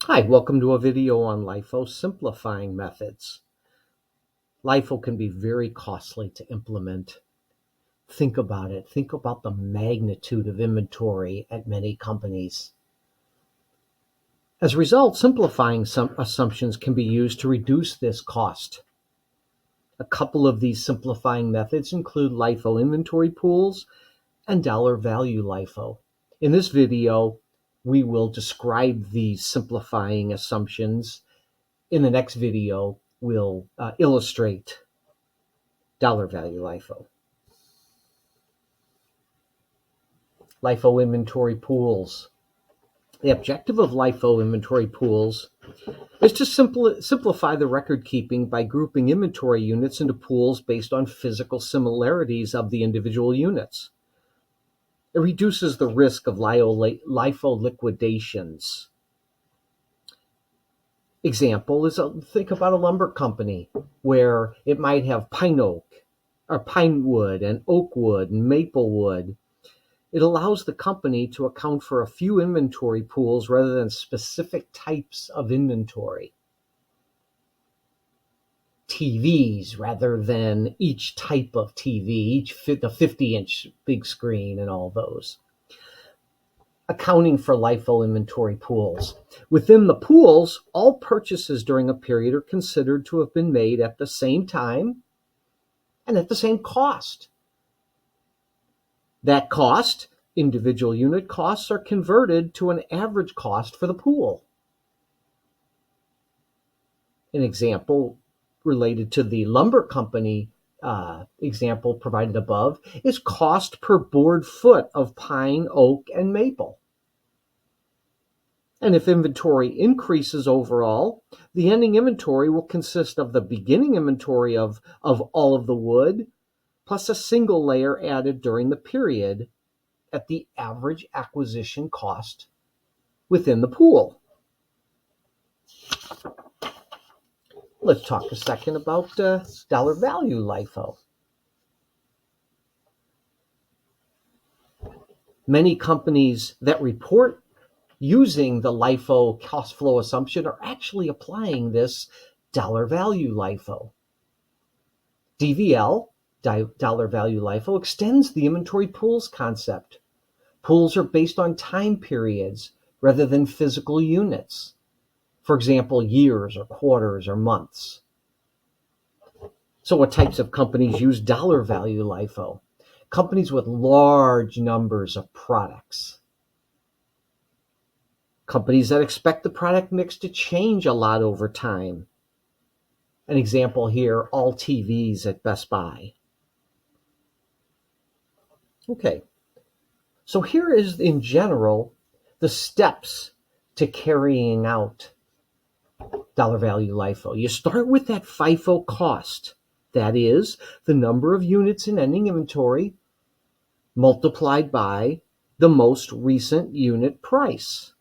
Hi, welcome to a video on LIFO simplifying methods. LIFO can be very costly to implement. Think about it. Think about the magnitude of inventory at many companies. As a result, simplifying some assumptions can be used to reduce this cost. A couple of these simplifying methods include LIFO inventory pools and dollar value LIFO. In this video, we will describe these simplifying assumptions. In the next video, we'll illustrate dollar value LIFO. LIFO inventory pools. The objective of LIFO inventory pools is to simplify the record keeping by grouping inventory units into pools based on physical similarities of the individual units. It reduces the risk of LIFO liquidations. Example is think about a lumber company where it might have pine wood and oak wood and maple wood. It allows the company to account for a few inventory pools rather than specific types of inventory. TVs rather than each type of TV, the 50-inch big screen and all those. Accounting for LIFO inventory pools. Within the pools, all purchases during a period are considered to have been made at the same time and at the same cost. That cost, individual unit costs, are converted to an average cost for the pool. An example related to the lumber company example provided above is cost per board foot of pine, oak, and maple. And if inventory increases overall, the ending inventory will consist of the beginning inventory of all of the wood, plus a single layer added during the period at the average acquisition cost within the pool. Let's talk a second about dollar value LIFO. Many companies that report using the LIFO cost flow assumption are actually applying this dollar value LIFO. DVL, dollar value LIFO, extends the inventory pools concept. Pools are based on time periods rather than physical units. For example, years or quarters or months. So what types of companies use dollar value LIFO? Companies with large numbers of products. Companies that expect the product mix to change a lot over time. An example here, all TVs at Best Buy. Okay, so here is in general the steps to carrying out dollar value LIFO. You start with that FIFO cost. That is the number of units in ending inventory multiplied by the most recent unit price.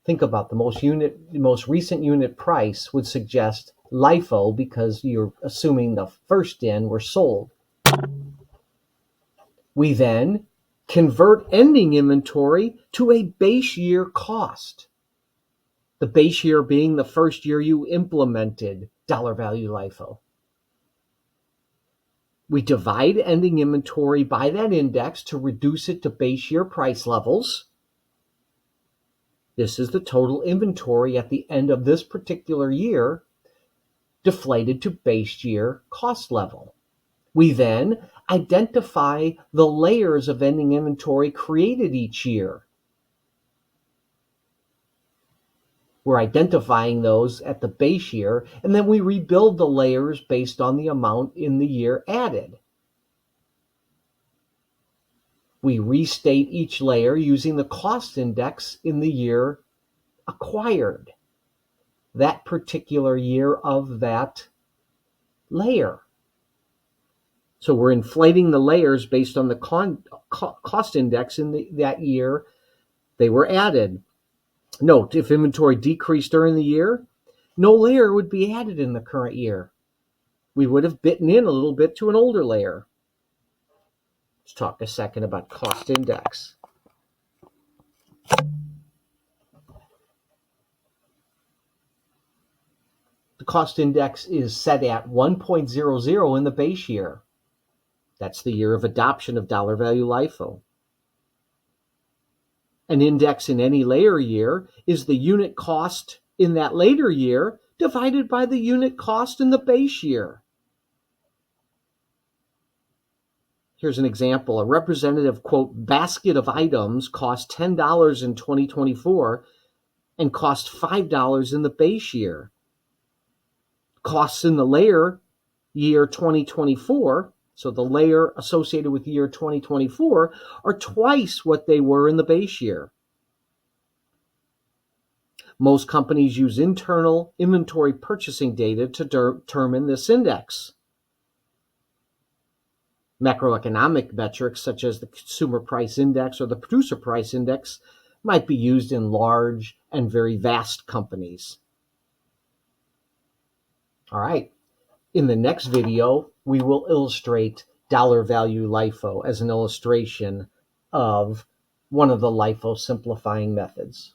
Think about the most recent unit price would suggest LIFO because you're assuming the first in were sold. We then convert ending inventory to a base year cost. The base year being the first year you implemented dollar value LIFO. We divide ending inventory by that index to reduce it to base year price levels. This is the total inventory at the end of this particular year, deflated to base year cost level. We then identify the layers of ending inventory created each year. We're identifying those at the base year, and then we rebuild the layers based on the amount in the year added. We restate each layer using the cost index in the year acquired, that particular year of that layer. So we're inflating the layers based on the cost index in that year they were added. Note, if inventory decreased during the year, no layer would be added in the current year. We would have bitten in a little bit to an older layer. Let's talk a second about cost index. cost index is set at 1.00 in the base year. That's the year of adoption of dollar value LIFO. An index in any later year is the unit cost in that later year divided by the unit cost in the base year. Here's an example. A representative, quote, basket of items cost $10 in 2024 and cost $5 in the base year. Costs in the layer year 2024, so the layer associated with year 2024, are twice what they were in the base year. Most companies use internal inventory purchasing data to determine this index. Macroeconomic metrics such as the consumer price index or the producer price index might be used in large and very vast companies. All right, in the next video, we will illustrate dollar value LIFO as an illustration of one of the LIFO simplifying methods.